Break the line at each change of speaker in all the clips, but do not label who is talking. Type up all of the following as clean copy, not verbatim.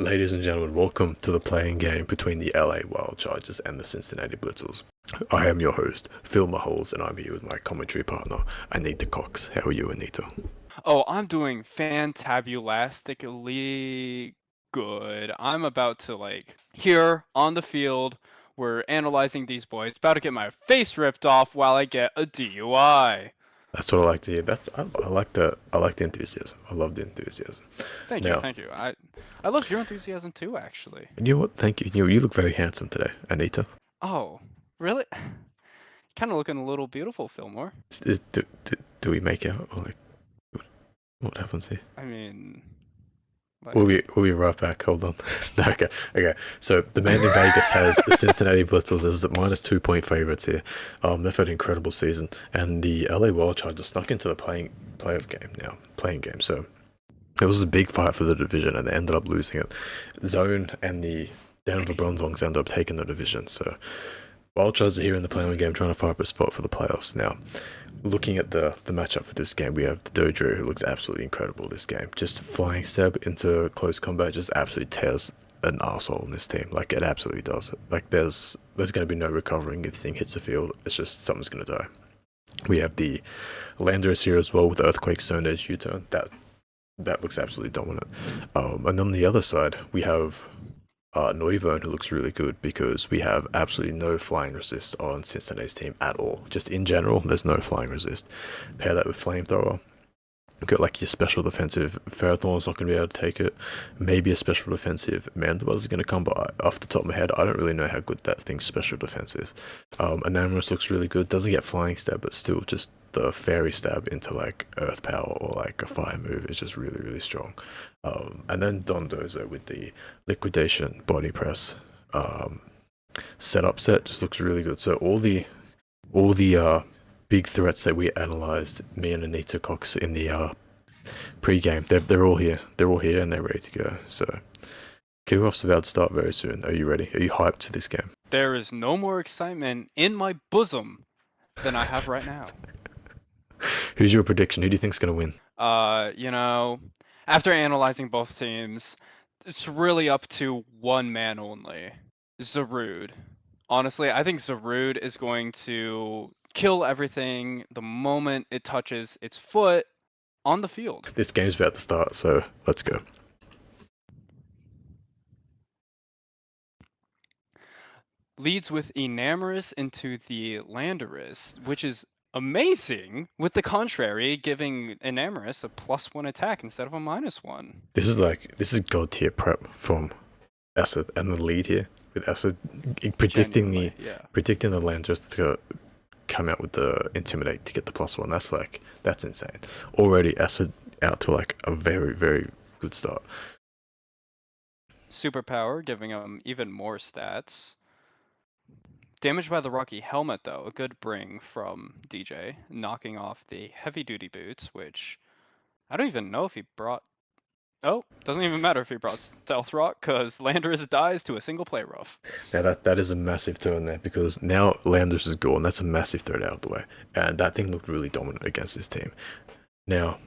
Ladies and gentlemen, welcome to the playing game between the LA Wild Chargers and the Cincinnati Blitzels. I am your host, Phil Maholes, and I'm here with my commentary partner, Anita Cox. How are you, Anita?
Oh, I'm doing fantabulastically good. I'm about to here on the field, we're analyzing these boys, about to get my face ripped off while I get a DUI.
That's what I like to hear. I like the enthusiasm. I love the enthusiasm.
Thank you,
Now,
thank you. I love your enthusiasm too, actually.
you know what? Thank you. You look very handsome today, Anita.
Oh, really? Kind of looking a little beautiful, Fillmore.
Do we make out or like what happens here?
I mean,
We'll be right back. Hold on. Okay. So the man in Vegas has the Cincinnati Blitzels as -2 point favorites here. They've had an incredible season, and the LA Wild Chargers snuck into the playing game. So it was a big fight for the division, and they ended up losing it. Zone and the Denver Bronzongs ended up taking the division. So Wild Chargers are here in the playing game, trying to fight for a spot for the playoffs now. Looking at the matchup for this game, we have the Dojo, who looks absolutely incredible this game. Just flying step into close combat just absolutely tears an arsehole in this team. Like, it absolutely does. Like, there's going to be no recovering if this thing hits the field. It's just something's going to die. We have the Landers here as well with Earthquake, Stone Edge, U-turn. That looks absolutely dominant. And on the other side, we have Noivern, who looks really good because we have absolutely no flying resist on Cincinnati's team at all. Just in general, there's no flying resist. Pair that with Flamethrower. Got like your special defensive Ferrothorn's not going to be able to take it. Maybe a special defensive Mandibular is going to come, but off the top of my head, I don't really know how good that thing's special defense is. Anamorous looks really good. Doesn't get flying stab, but still just the fairy stab into like earth power or like a fire move is just really, really strong. And then Dondozo with the liquidation body press setup set just looks really good. So all the big threats that we analyzed, me and Anita Cox in the pre-game, they're all here. They're all here and they're ready to go. So kickoff's about to start very soon. Are you ready? Are you hyped for this game?
there is no more excitement in my bosom than I have right now.
Who's your prediction? Who do you think's gonna win?
You know, after analyzing both teams, it's really up to one man only, Zarude. Honestly, I think Zarude is going to kill everything the moment it touches its foot on the field.
This game's about to start, so let's go.
Leads with Enamorous into the Landorus, which is amazing, with the contrary, giving Enamorous a +1 attack instead of a -1.
This is god tier prep from Acid and the lead here with Acid predicting
Genuinely, yeah.
the land just to come out with the Intimidate to get the +1. That's insane. Already Acid out to like a very, very good start.
Superpower, giving him even more stats. Damaged by the Rocky Helmet, though, a good bring from DJ, knocking off the heavy duty boots, which I don't even know if he brought. Oh, doesn't even matter if he brought Stealth Rock, because Landorus dies to a single play rough.
Now that is a massive turn there because now Landers is gone. That's a massive threat out of the way, and that thing looked really dominant against his team. Now,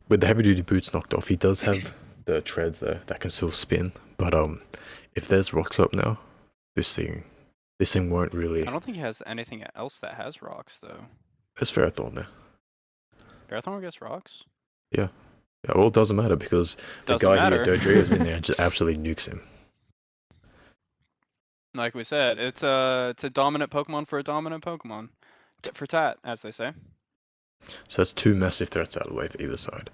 with the heavy duty boots knocked off, he does have the treads there that can still spin. But if there's rocks up now, this thing won't really.
I don't think he has anything else that has rocks, though.
There's Ferrothorn there.
Ferrothorn gets rocks?
Yeah, well, it doesn't matter because the
Doesn't
guy
matter.
here, Dodrio's in there, and just absolutely nukes him.
Like we said, it's a dominant Pokemon for a dominant Pokemon. Tit for tat, as they say.
So that's two massive threats out of the way for either side.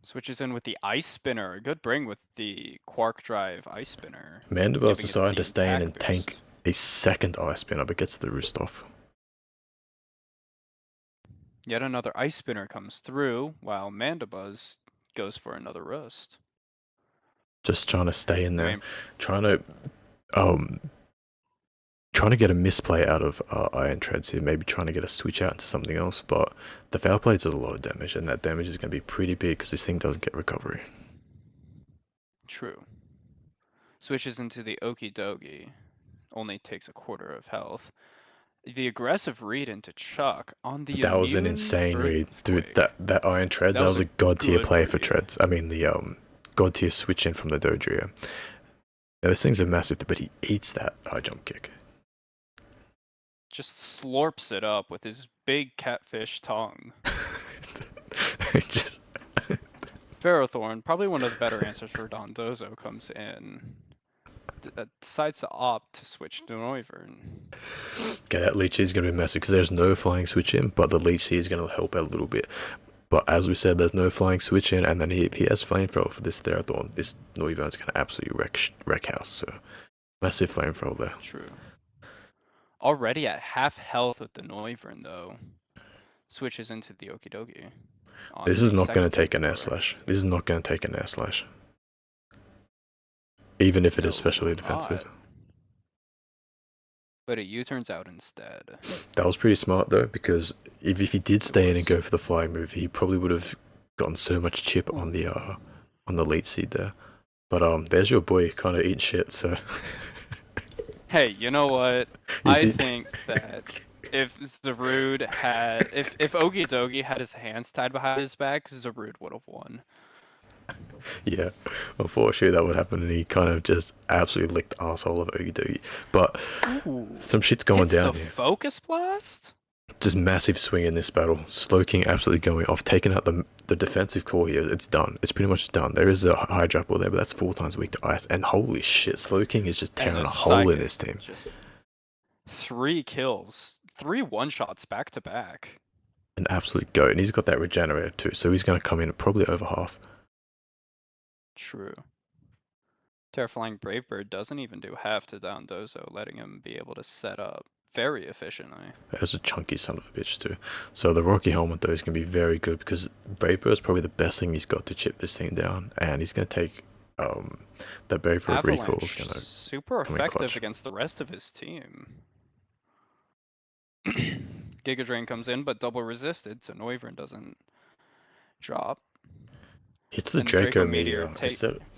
Switches in with the Ice Spinner. A good bring with the Quark Drive Ice Spinner.
Mandibular's
Giving it
decided
the
to stay in
attack
and tank
boost.
a second Ice Spinner, but gets the roost off.
Yet another Ice Spinner comes through, while Mandibuzz goes for another Rust.
Just trying to stay in there,
Man.
trying to get a misplay out of Iron Treads here, maybe trying to get a switch out into something else, but the Foul Blade's a lot of damage, and that damage is going to be pretty big because this thing doesn't get recovery.
True. Switches into the Okie Dokie. Only takes a quarter of health. The aggressive read into Chuck on the
That was an
immune
insane read, dude.
Earthquake.
That Iron Treads,
That
that
was
was
a
a god tier
good
play for
read.
Treads. I mean the god tier switch in from the Dodrio. Now this thing's a massive, but he eats that high jump kick.
Just slurps it up with his big catfish tongue.
Just
Ferrothorn, probably one of the better answers for Dondozo, comes in. Decides to opt to switch to Noivern.
okay, that Leech is going to be massive because there's no flying switch in, but the Leech is going to help out a little bit. But as we said, there's no flying switch in, and then if he has flamethrower for this Therathorn, this Noivern's going to absolutely wreck house. So massive flamethrower there.
True. Already at half health with the Noivern though. Switches into the Okidogi.
This is not going to take an air slash. This is not going to take an air slash. Even if it is specially defensive.
But it U-turns out instead.
That was pretty smart though, because if he did stay in and go for the flying move, he probably would have gotten so much chip on the lead seed there. But there's your boy kind of eating shit. So
hey, you know what? I think that if Zarude had, if Okidogi had his hands tied behind his back, Zarude would have won.
Yeah, unfortunately that would happen, and he kind of just absolutely licked the asshole of Okidogi. But some shit's going down here.
Focus blast?
Just massive swing in this battle. Slowking absolutely going off, taking out the defensive core here. It's done. It's pretty much done. There is a high Drapple there, but that's 4 times weak to ice. And holy shit, Slowking is just tearing a hole in this team.
Just 3 kills, 3 one-shots back to back.
An absolute goat, and he's got that regenerator too, so he's going to come in at probably over half.
True. Terraflying Brave Bird doesn't even do half to Dondozo, letting him be able to set up very efficiently.
There's a chunky son of a bitch too. So the Rocky Helmet though is going to be very good because Brave Bird is probably the best thing he's got to chip this thing down, and he's going to take that Brave Bird recoil is going to
super effective against the rest of his team. Giga Drain comes in, but double resisted, so Noivern doesn't drop.
Hits the Draco
Meteor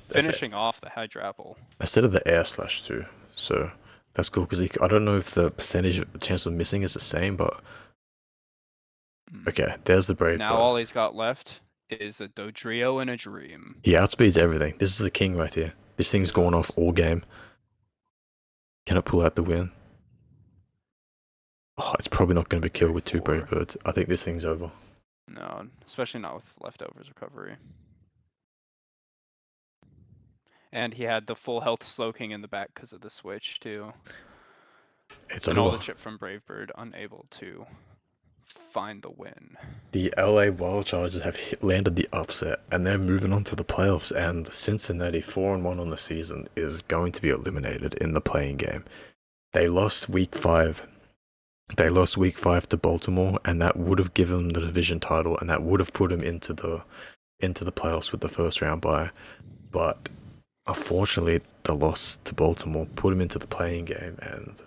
finishing off the Hydrapple.
Instead of the air slash too, so that's cool because I don't know if the percentage of chance of missing is the same, but okay, there's the Brave
Now
Bird.
all he's got left is a Dodrio and a Dream.
He outspeeds everything. This is the king right here. This thing's going off all game. Can it pull out the win? Oh, it's probably not going to be killed with 2 Brave Birds. I think this thing's over.
No, especially not with leftovers recovery. And he had the full health Slowking in the back because of the switch too.
It's
and
over.
All the chip from Brave Bird unable to find the win.
The LA Wild Chargers have landed the upset, and they're moving on to the playoffs, and Cincinnati 4-1 on the season is going to be eliminated in the playing game. They lost week 5. They lost week 5 to Baltimore, and that would have given them the division title, and that would have put them into the playoffs with the first round bye. But unfortunately, the loss to Baltimore put him into the playing game, and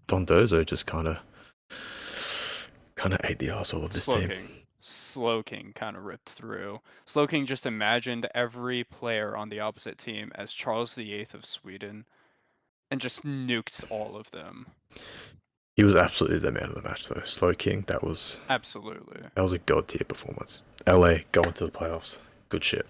Dondozo just kind of ate the arsehole of this team.
Slowking kind of ripped through. Slowking just imagined every player on the opposite team as Charles VIII of Sweden, and just nuked all of them.
He was absolutely the man of the match, though. Slowking, that was
absolutely.
That was a god tier performance. LA going to the playoffs. Good shit.